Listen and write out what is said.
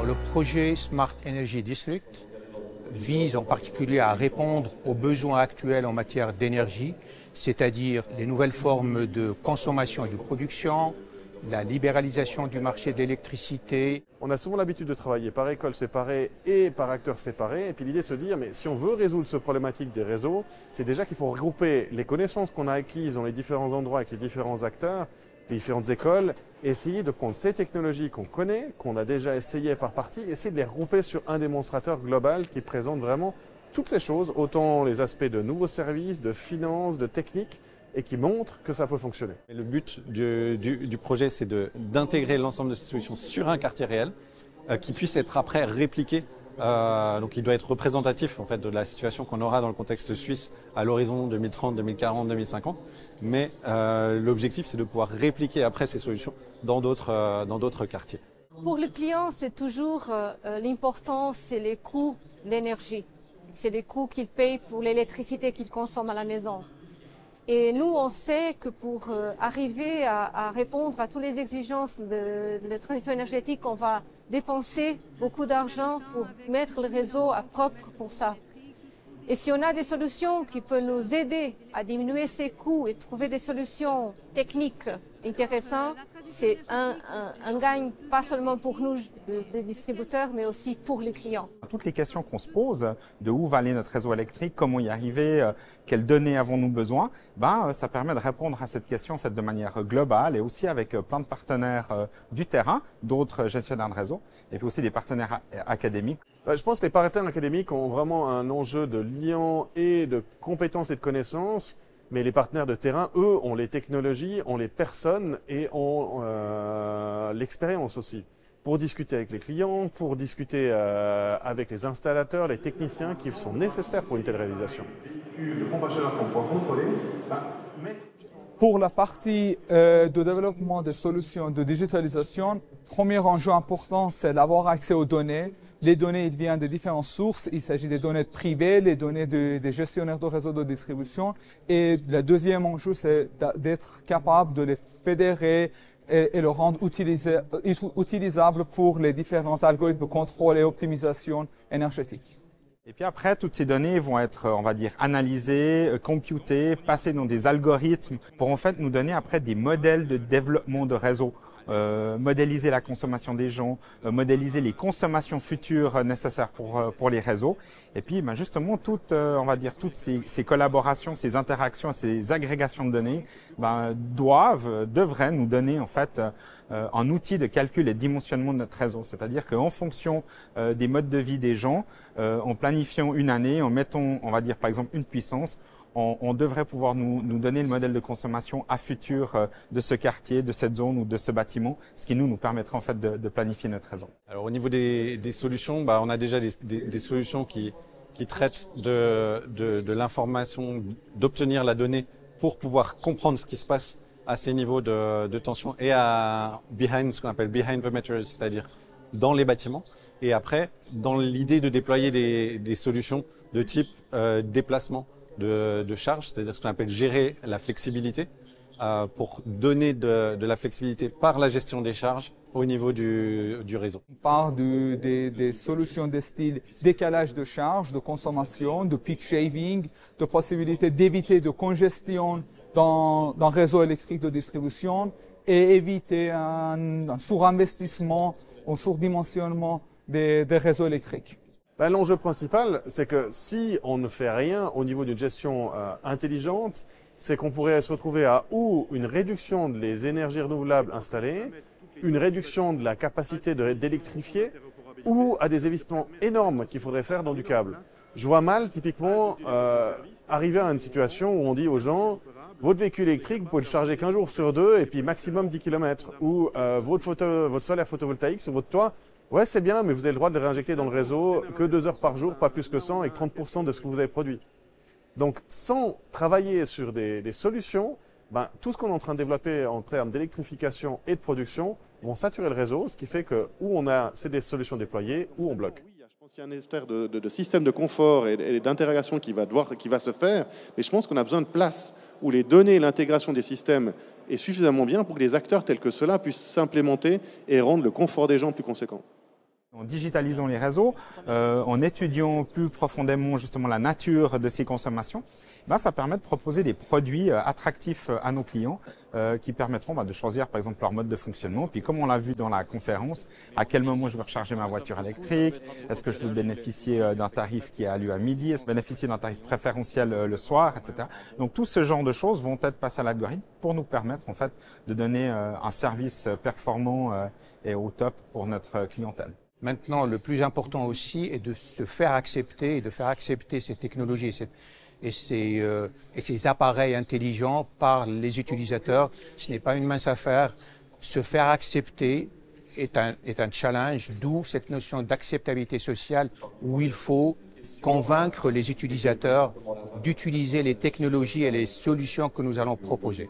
Le projet Smart Energy District vise en particulier à répondre aux besoins actuels en matière d'énergie, c'est-à-dire les nouvelles formes de consommation et de production, la libéralisation du marché de l'électricité. On a souvent l'habitude de travailler par école séparée et par acteurs séparés. Et puis l'idée de se dire, mais si on veut résoudre ce problématique des réseaux, c'est déjà qu'il faut regrouper les connaissances qu'on a acquises dans les différents endroits avec les différents acteurs, les différentes écoles, essayer de prendre ces technologies qu'on connaît, qu'on a déjà essayées par partie, essayer de les regrouper sur un démonstrateur global qui présente vraiment toutes ces choses, autant les aspects de nouveaux services, de finances, de techniques, et qui montre que ça peut fonctionner. Le but du projet, c'est d'intégrer l'ensemble de ces solutions sur un quartier réel qui puisse être après répliqué. Donc il doit être représentatif en fait, de la situation qu'on aura dans le contexte suisse à l'horizon 2030, 2040, 2050. Mais l'objectif, c'est de pouvoir répliquer après ces solutions dans d'autres quartiers. Pour le client, c'est toujours l'important, c'est les coûts d'énergie. C'est les coûts qu'il paye pour l'électricité qu'il consomme à la maison. Et nous, on sait que pour arriver à répondre à toutes les exigences de la transition énergétique, on va dépenser beaucoup d'argent pour mettre le réseau à propre pour ça. Et si on a des solutions qui peuvent nous aider à diminuer ces coûts et trouver des solutions techniques intéressantes, c'est un gain pas seulement pour nous, les distributeurs, mais aussi pour les clients. Toutes les questions qu'on se pose, de où va aller notre réseau électrique, comment y arriver, quelles données avons-nous besoin, ça permet de répondre à cette question en fait, de manière globale et aussi avec plein de partenaires du terrain, d'autres gestionnaires de réseau et puis aussi des partenaires académiques. Je pense que les partenaires académiques ont vraiment un enjeu de lien et de compétences et de connaissances. Mais les partenaires de terrain, eux, ont les technologies, ont les personnes et ont l'expérience aussi. Pour discuter avec les clients, pour discuter avec les installateurs, les techniciens qui sont nécessaires pour une telle réalisation. De pompe à chaleur qu'on pourra contrôler, Pour la partie de développement des solutions de digitalisation, premier enjeu important, c'est d'avoir accès aux données. Les données ils viennent de différentes sources. Il s'agit des données privées, les données des gestionnaires de réseaux de distribution. Et le deuxième enjeu, c'est d'être capable de les fédérer et le rendre utilisable pour les différents algorithmes de contrôle et optimisation énergétique. Et puis après, toutes ces données vont être, on va dire, analysées, computées, passées dans des algorithmes pour en fait nous donner après des modèles de développement de réseau. Modéliser la consommation des gens, modéliser les consommations futures nécessaires pour les réseaux. Et puis justement, on va dire, toutes ces collaborations, ces interactions, ces agrégations de données devraient nous donner en fait un outil de calcul et de dimensionnement de notre réseau. C'est-à-dire qu'en fonction des modes de vie des gens, en planifiant une année, en mettant, on va dire par exemple une puissance, on devrait pouvoir nous donner le modèle de consommation à futur de ce quartier, de cette zone ou de ce bâtiment, ce qui nous permettrait en fait de planifier notre réseau. Alors au niveau des solutions, on a déjà des solutions qui traitent de l'information, d'obtenir la donnée pour pouvoir comprendre ce qui se passe à ces niveaux de tension et ce qu'on appelle behind the meters, c'est-à-dire dans les bâtiments. Et après, dans l'idée de déployer des solutions de type déplacement de charge, c'est-à-dire ce qu'on appelle gérer la flexibilité, pour donner de la flexibilité par la gestion des charges au niveau du réseau. On parle des solutions de style décalage de charge, de consommation, de peak shaving, de possibilité d'éviter de congestion dans le réseau électrique de distribution et éviter un surinvestissement ou surdimensionnement des réseaux électriques. L'enjeu principal, c'est que si on ne fait rien au niveau d'une gestion intelligente, c'est qu'on pourrait se retrouver à ou une réduction des énergies renouvelables installées, une réduction de la capacité d'électrifier, ou à des investissements énormes qu'il faudrait faire dans du câble. Je vois mal, typiquement, arriver à une situation où on dit aux gens « Votre véhicule électrique, vous pouvez le charger qu'un jour sur deux et puis maximum 10 km. » Ou votre solaire photovoltaïque sur votre toit, ouais, c'est bien, mais vous avez le droit de le réinjecter dans le réseau que 2 heures par jour, pas plus que 100, avec 30% de ce que vous avez produit. Donc, sans travailler sur des solutions, tout ce qu'on est en train de développer en termes d'électrification et de production vont saturer le réseau, ce qui fait que ou on a des solutions déployées, ou on bloque. Il y a une espèce de système de confort et d'intégration qui va se faire, mais je pense qu'on a besoin de place où les données et l'intégration des systèmes est suffisamment bien pour que les acteurs tels que ceux-là puissent s'implémenter et rendre le confort des gens plus conséquent. En digitalisant les réseaux, en étudiant plus profondément justement la nature de ces consommations, ça permet de proposer des produits attractifs à nos clients qui permettront de choisir par exemple leur mode de fonctionnement. Puis comme on l'a vu dans la conférence, à quel moment je veux recharger ma voiture électrique, est-ce que je veux bénéficier d'un tarif qui a lieu à midi, est-ce que je veux bénéficier d'un tarif préférentiel le soir, etc. Donc tout ce genre de choses vont être passées à l'algorithme pour nous permettre en fait de donner un service performant et au top pour notre clientèle. Maintenant, le plus important aussi est de se faire accepter et de faire accepter ces technologies et ces appareils intelligents par les utilisateurs. Ce n'est pas une mince affaire. Se faire accepter est un challenge, d'où cette notion d'acceptabilité sociale où il faut convaincre les utilisateurs d'utiliser les technologies et les solutions que nous allons proposer.